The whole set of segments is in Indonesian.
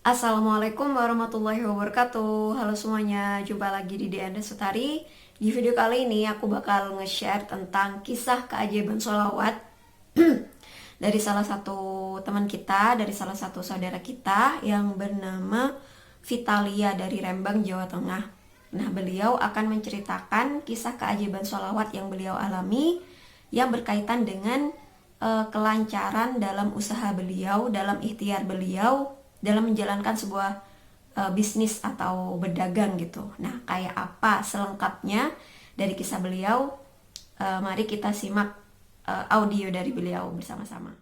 Assalamualaikum warahmatullahi wabarakatuh. Halo semuanya, jumpa lagi di DND Sutari. Di video kali ini aku bakal nge-share tentang kisah keajaiban sholawat dari salah satu teman kita, dari salah satu saudara kita yang bernama Vitalia dari Rembang, Jawa Tengah. Nah, beliau akan menceritakan kisah keajaiban sholawat yang beliau alami yang berkaitan dengan kelancaran dalam usaha beliau, dalam ikhtiar beliau, dalam menjalankan sebuah bisnis atau berdagang gitu. Nah, kayak apa selengkapnya dari kisah beliau? Mari kita simak audio dari beliau bersama-sama.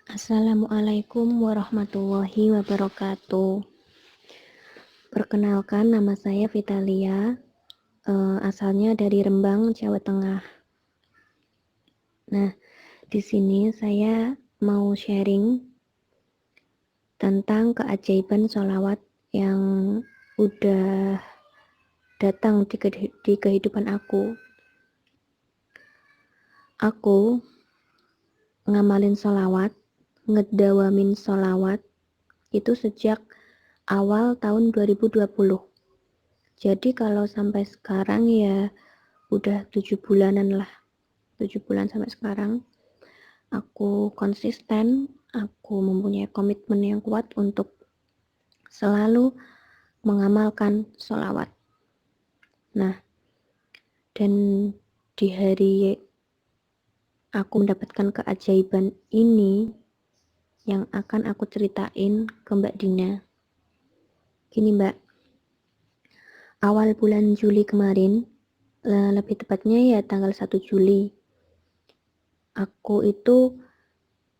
Assalamualaikum warahmatullahi wabarakatuh. Perkenalkan, nama saya Vitalia, asalnya dari Rembang, Jawa Tengah. Nah, di sini saya mau sharing tentang keajaiban sholawat yang udah datang di kehidupan aku. Aku ngamalin sholawat, ngedawamin sholawat itu sejak awal tahun 2020. Jadi kalau sampai sekarang ya udah 7 bulanan lah, 7 bulan sampai sekarang. Aku konsisten, aku mempunyai komitmen yang kuat untuk selalu mengamalkan sholawat. Nah, dan di hari aku mendapatkan keajaiban ini yang akan aku ceritain ke Mbak Dina. Gini Mbak, awal bulan Juli kemarin, lebih tepatnya ya tanggal 1 Juli, aku itu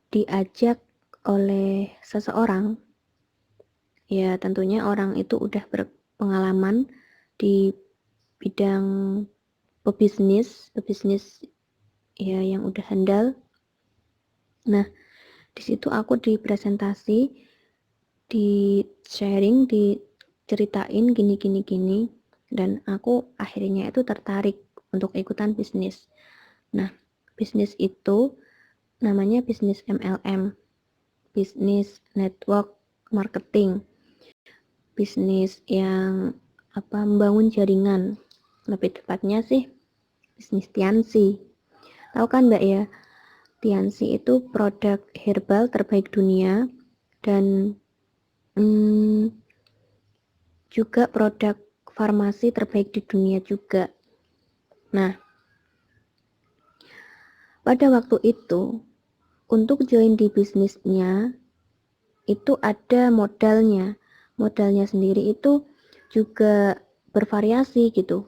diajak oleh seseorang, ya tentunya orang itu udah berpengalaman di bidang pebisnis ya yang udah handal. Nah, di situ aku dipresentasi, di sharing, diceritain gini, dan aku akhirnya itu tertarik untuk ikutan bisnis. Nah, bisnis itu namanya bisnis MLM, bisnis network marketing, bisnis yang membangun jaringan, lebih tepatnya sih bisnis Tiansi. Tahu kan Mbak ya, Tiansi itu produk herbal terbaik dunia dan juga produk farmasi terbaik di dunia juga. Nah, pada waktu itu untuk join di bisnisnya itu ada modalnya sendiri itu juga bervariasi gitu,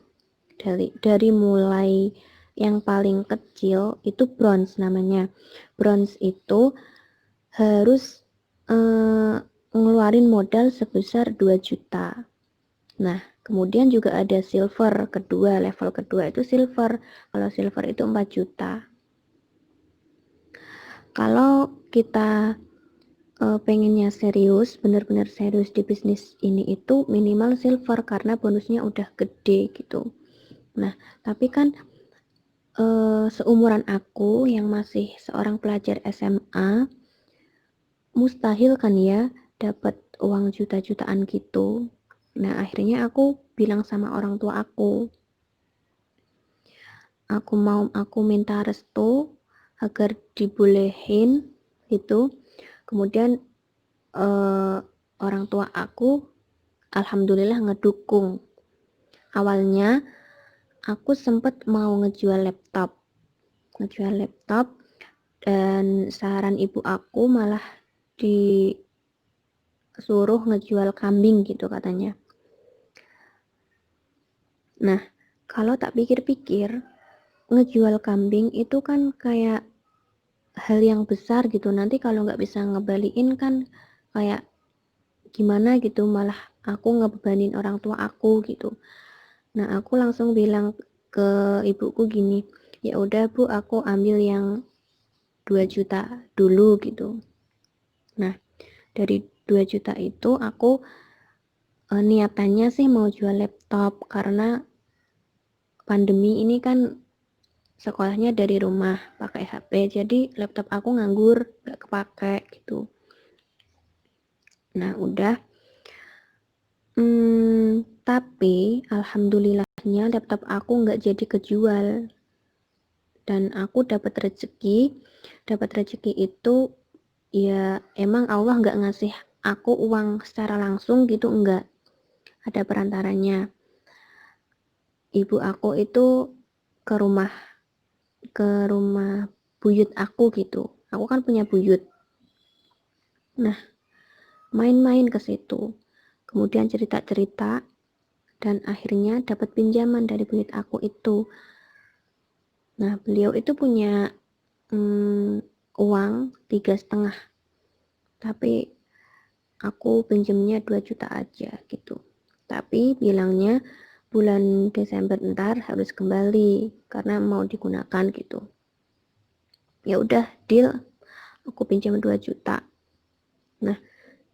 dari mulai yang paling kecil itu bronze namanya. Bronze itu harus ngeluarin modal sebesar 2 juta. Nah, kemudian juga ada silver kedua, level kedua itu silver. Kalau silver itu 4 juta. Kalau kita pengennya serius, benar-benar serius di bisnis ini itu minimal silver karena bonusnya udah gede gitu. Nah, tapi kan seumuran aku yang masih seorang pelajar SMA, mustahil kan ya dapat uang juta-jutaan gitu. Nah, akhirnya aku bilang sama orang tua aku minta restu agar dibolehin gitu. Kemudian orang tua aku alhamdulillah ngedukung. Awalnya aku sempat mau ngejual laptop dan saran ibu aku malah disuruh ngejual kambing gitu katanya. Nah, kalau tak pikir-pikir, ngejual kambing itu kan kayak hal yang besar gitu. Nanti kalau nggak bisa ngebalikin kan kayak gimana gitu, malah aku ngebebanin orang tua aku gitu. Nah, aku langsung bilang ke ibuku gini, ya udah Bu, aku ambil yang 2 juta dulu gitu. Nah, dari 2 juta itu aku niatannya sih mau jual laptop karena pandemi ini kan sekolahnya dari rumah pakai HP, jadi laptop aku nganggur, gak kepake gitu. Nah udah, tapi alhamdulillahnya laptop aku nggak jadi kejual, dan aku dapat rezeki itu ya emang Allah nggak ngasih aku uang secara langsung gitu, enggak, ada perantaranya. Ibu aku itu ke rumah buyut aku gitu. Aku kan punya buyut. Nah, main-main ke situ. Kemudian cerita-cerita dan akhirnya dapat pinjaman dari buyut aku itu. Nah, beliau itu punya uang 3,5, tapi aku pinjemnya 2 juta aja gitu. Tapi bilangnya bulan Desember ntar harus kembali karena mau digunakan gitu. Ya udah, deal, aku pinjam 2 juta. Nah,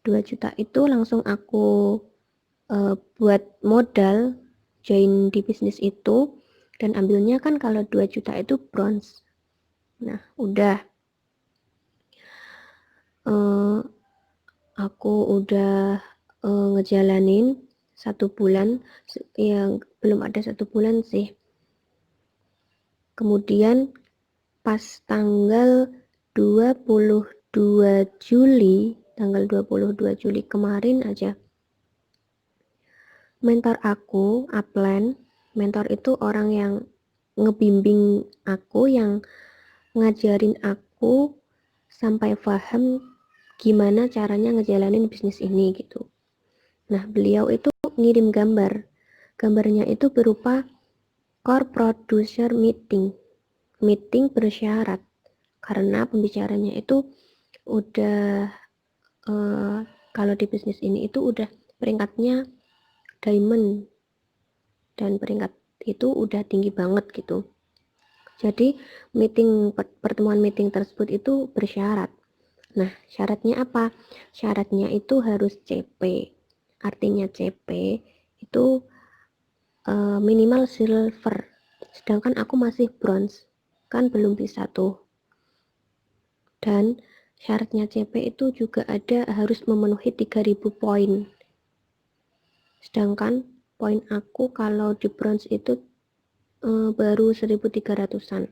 2 juta itu langsung aku buat modal join di bisnis itu, dan ambilnya kan kalau 2 juta itu bronze. Nah, udah, aku udah ngejalanin 1 bulan, yang belum ada 1 bulan sih. Kemudian pas tanggal 22 Juli kemarin aja, mentor aku, upline, mentor itu orang yang ngebimbing aku, yang ngajarin aku sampai paham gimana caranya ngejalanin bisnis ini gitu. Nah, beliau itu ngirim gambarnya itu berupa core producer meeting bersyarat, karena pembicaranya itu udah kalau di bisnis ini itu udah peringkatnya diamond, dan peringkat itu udah tinggi banget gitu. Jadi pertemuan meeting tersebut itu bersyarat. Nah, syaratnya apa? Syaratnya itu harus CP. Artinya CP itu minimal silver. Sedangkan aku masih bronze. Kan belum bisa tuh. Dan syaratnya CP itu juga ada harus memenuhi 3.000 poin. Sedangkan poin aku kalau di bronze itu baru 1.300-an.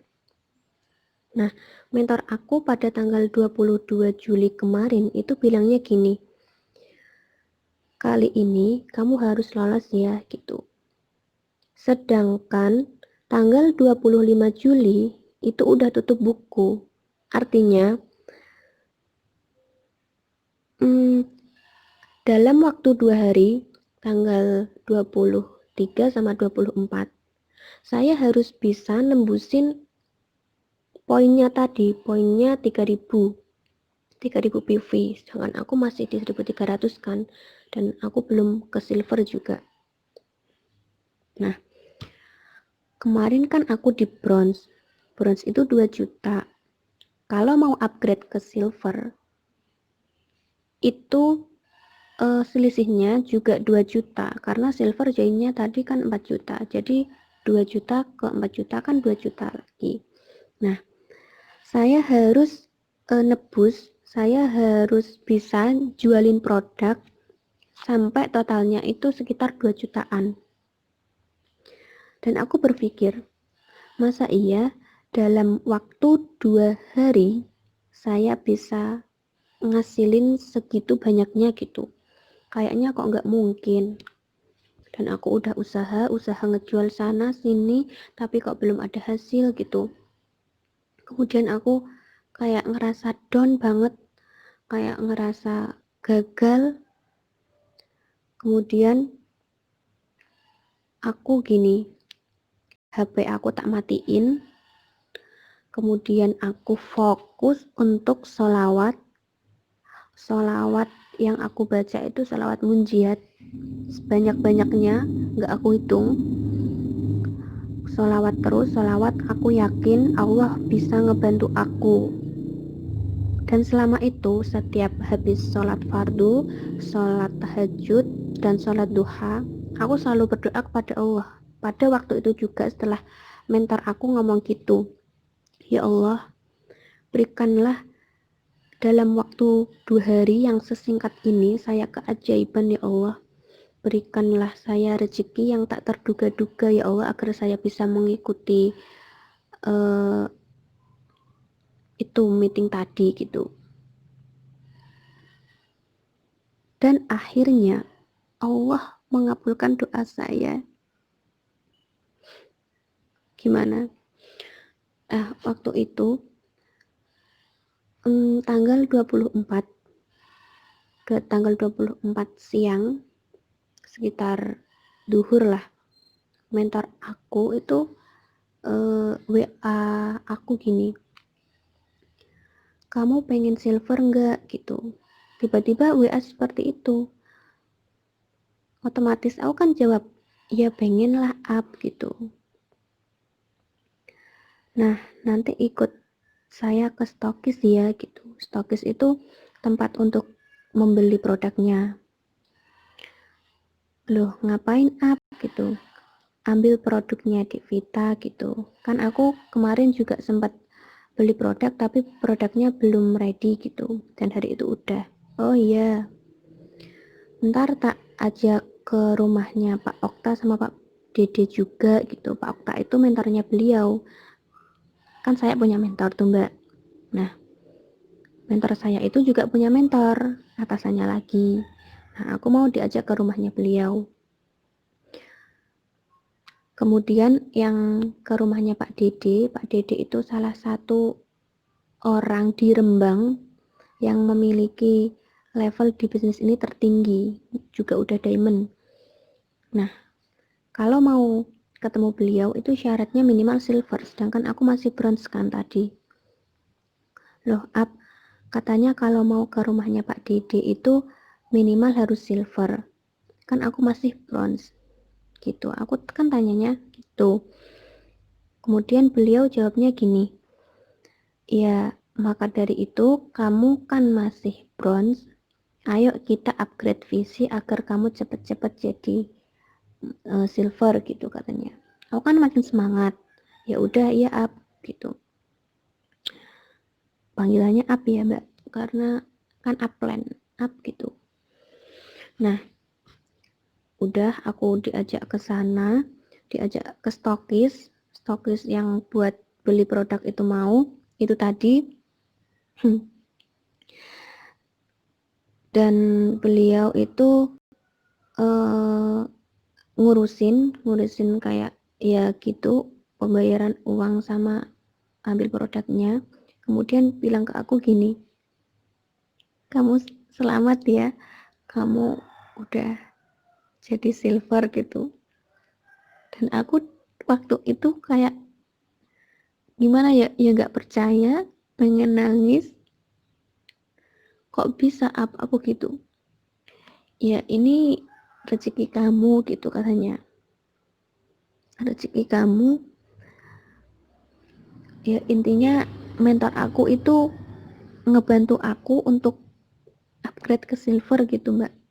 Nah, mentor aku pada tanggal 22 Juli kemarin itu bilangnya gini, kali ini kamu harus lolos ya gitu. Sedangkan tanggal 25 Juli itu udah tutup buku. Artinya dalam waktu 2 hari, tanggal 23 sama 24, saya harus bisa nembusin poinnya tadi, poinnya 3.000 PV, sedangkan aku masih di 1.300 kan, dan aku belum ke silver juga. Nah, kemarin kan aku di bronze itu 2 juta. Kalau mau upgrade ke silver, itu selisihnya juga 2 juta, karena silver joinnya tadi kan 4 juta, jadi 2 juta ke 4 juta kan 2 juta lagi. Nah, saya harus saya harus bisa jualin produk sampai totalnya itu sekitar 2 jutaan. Dan aku berpikir, masa iya dalam waktu 2 hari saya bisa ngasilin segitu banyaknya gitu. Kayaknya kok nggak mungkin. Dan aku udah usaha ngejual sana sini, tapi kok belum ada hasil gitu. Kemudian aku kayak ngerasa down banget, kayak ngerasa gagal. Kemudian aku gini, HP aku tak matiin, kemudian aku fokus untuk sholawat yang aku baca itu sholawat munjiat sebanyak-banyaknya, nggak aku hitung. Sholawat terus, sholawat, aku yakin Allah bisa ngebantu aku. Dan selama itu setiap habis sholat fardu, sholat tahajud, dan sholat duha, aku selalu berdoa kepada Allah. Pada waktu itu juga setelah mentor aku ngomong gitu, ya Allah, berikanlah dalam waktu 2 hari yang sesingkat ini saya keajaiban ya Allah. Berikanlah saya rezeki yang tak terduga-duga ya Allah, agar saya bisa mengikuti itu meeting tadi gitu. Dan akhirnya Allah mengabulkan doa saya. Gimana? Waktu itu tanggal 24 siang, sekitar duhur lah, mentor aku itu WA aku gini, kamu pengen silver nggak gitu. Tiba-tiba WA seperti itu, otomatis aku kan jawab, ya pengen lah up gitu. Nah nanti ikut saya ke stokis ya gitu. Stokis itu tempat untuk membeli produknya. Loh ngapain up gitu, ambil produknya di Vita gitu. Kan aku kemarin juga sempat beli produk tapi produknya belum ready gitu, dan hari itu udah. Oh iya, ntar tak ajak ke rumahnya Pak Okta sama Pak Dede juga gitu. Pak Okta itu mentornya beliau, kan saya punya mentor tuh Mbak. Nah mentor saya itu juga punya mentor atasannya lagi. Nah aku mau diajak ke rumahnya beliau. Kemudian yang ke rumahnya Pak Dede itu salah satu orang di Rembang yang memiliki level di bisnis ini tertinggi, juga udah diamond. Nah, kalau mau ketemu beliau itu syaratnya minimal silver, sedangkan aku masih bronze kan tadi. Loh, katanya kalau mau ke rumahnya Pak Dede itu minimal harus silver. Kan aku masih bronze. Gitu. Aku kan tanyanya gitu. Kemudian beliau jawabnya gini, ya maka dari itu kamu kan masih bronze, ayo kita upgrade visi agar kamu cepet-cepet jadi silver gitu katanya. Aku kan makin semangat, ya udah ya up gitu. Panggilannya up ya Mbak, karena kan upland up gitu. Nah udah aku diajak ke sana, diajak ke stokis yang buat beli produk itu mau itu tadi. Dan beliau itu ngurusin kayak ya gitu, pembayaran uang sama ambil produknya. Kemudian bilang ke aku gini, kamu selamat ya, kamu udah jadi silver gitu. Dan aku waktu itu kayak gimana ya gak percaya, pengen nangis, kok bisa aku gitu. Ya ini rezeki kamu gitu katanya, rezeki kamu. Ya intinya mentor aku itu ngebantu aku untuk upgrade ke silver gitu Mbak.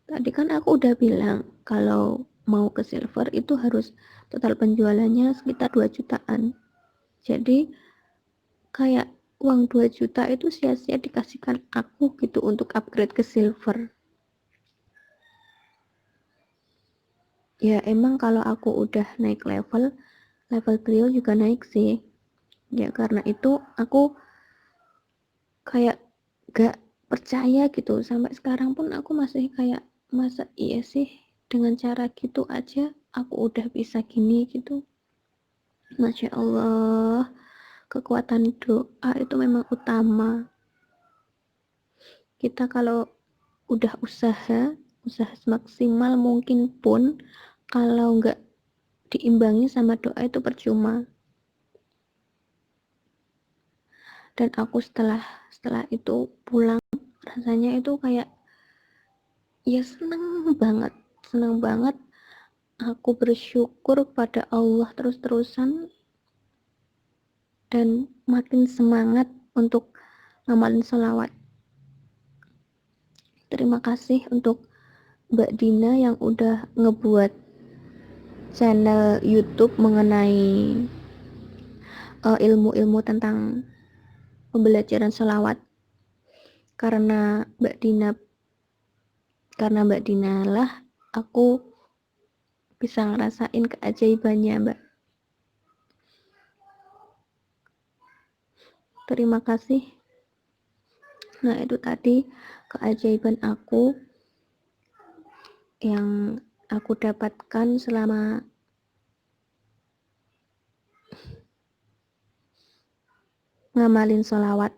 Tadi kan aku udah bilang kalau mau ke silver itu harus total penjualannya sekitar 2 jutaan. Jadi kayak uang 2 juta itu sia-sia dikasihkan aku gitu untuk upgrade ke silver. Ya emang kalau aku udah naik level beliau juga naik sih. Ya karena itu aku kayak gak percaya gitu, sampai sekarang pun aku masih kayak masa iya sih dengan cara gitu aja aku udah bisa gini gitu. Masya Allah, kekuatan doa itu memang utama. Kita kalau udah usaha semaksimal mungkin pun kalau nggak diimbangi sama doa itu percuma. Dan aku setelah itu pulang, rasanya itu kayak ya seneng banget. Aku bersyukur pada Allah terus-terusan dan makin semangat untuk ngamalin sholawat. Terima kasih untuk Mbak Dina yang udah ngebuat channel YouTube mengenai ilmu-ilmu tentang pembelajaran sholawat. Karena Mbak Dina lah aku bisa ngerasain keajaibannya, Mbak. Terima kasih. Nah, itu tadi keajaiban aku yang aku dapatkan selama ngamalin sholawat.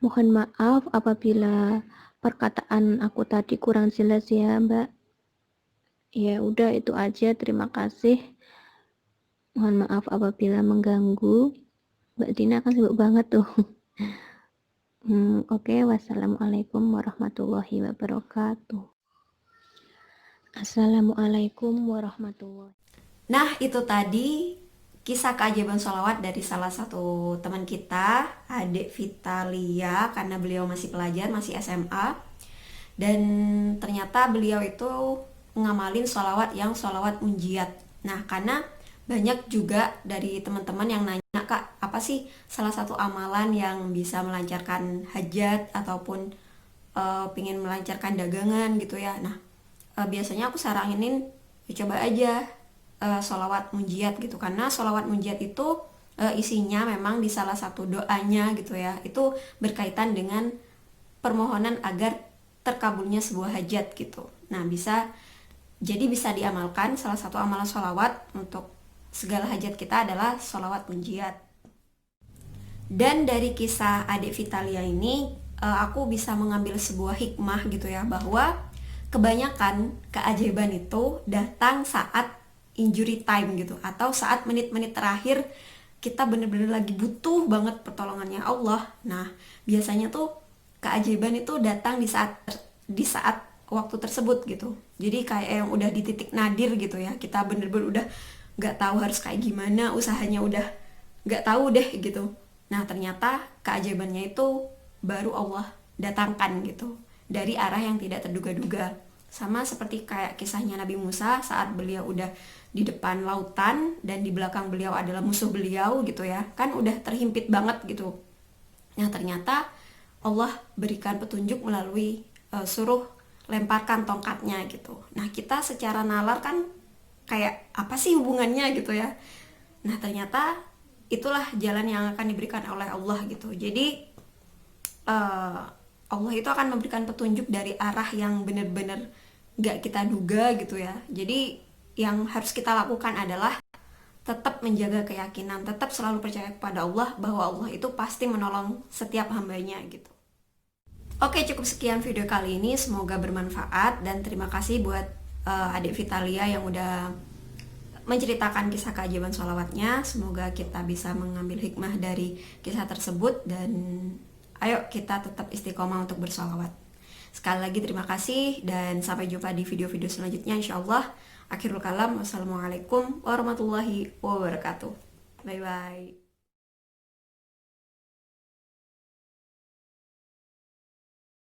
Mohon maaf apabila perkataan aku tadi kurang jelas ya, Mbak. Ya udah itu aja, terima kasih. Mohon maaf apabila mengganggu. Mbak Dina kan sibuk banget tuh. Oke, wassalamualaikum warahmatullahi wabarakatuh. Assalamualaikum warahmatullahi. Nah, itu tadi kisah keajaiban sholawat dari salah satu teman kita, adik Vitalia, karena beliau masih pelajar, masih SMA. Dan ternyata beliau itu ngamalin sholawat yang sholawat munjiat. Nah, karena banyak juga dari teman-teman yang nanya, Kak, apa sih salah satu amalan yang bisa melancarkan hajat ataupun pingin melancarkan dagangan gitu ya. Nah, biasanya aku saranin ya coba aja sholawat munjiat gitu, karena sholawat munjiat itu isinya memang di salah satu doanya gitu ya, itu berkaitan dengan permohonan agar terkabulnya sebuah hajat gitu. Nah, bisa diamalkan. Salah satu amalan sholawat untuk segala hajat kita adalah sholawat munjiat. Dan dari kisah adik Vitalia ini aku bisa mengambil sebuah hikmah gitu ya, bahwa kebanyakan keajaiban itu datang saat injury time gitu, atau saat menit-menit terakhir kita bener-bener lagi butuh banget pertolongannya Allah. Nah, biasanya tuh keajaiban itu datang di saat waktu tersebut gitu. Jadi kayak yang udah di titik nadir gitu ya, kita bener-bener udah nggak tahu harus kayak gimana, usahanya udah nggak tahu deh gitu. Nah, ternyata keajaibannya itu baru Allah datangkan gitu, dari arah yang tidak terduga-duga. Sama seperti kayak kisahnya Nabi Musa saat beliau udah di depan lautan dan di belakang beliau adalah musuh beliau gitu ya, kan udah terhimpit banget gitu. Nah, ternyata Allah berikan petunjuk melalui suruh lemparkan tongkatnya gitu. Nah, kita secara nalar kan kayak apa sih hubungannya gitu ya. Nah, ternyata itulah jalan yang akan diberikan oleh Allah gitu. Jadi Allah itu akan memberikan petunjuk dari arah yang benar-benar gak kita duga gitu ya. Jadi yang harus kita lakukan adalah tetap menjaga keyakinan, tetap selalu percaya kepada Allah bahwa Allah itu pasti menolong setiap hambanya gitu. Oke, cukup sekian video kali ini, semoga bermanfaat, dan terima kasih buat adik Vitalia yang udah menceritakan kisah keajaiban sholawatnya. Semoga kita bisa mengambil hikmah dari kisah tersebut, dan ayo kita tetap istiqomah untuk bersolawat. Sekali lagi terima kasih, dan sampai jumpa di video-video selanjutnya insyaallah. Akhirul kalam, wassalamualaikum warahmatullahi wabarakatuh. Bye bye.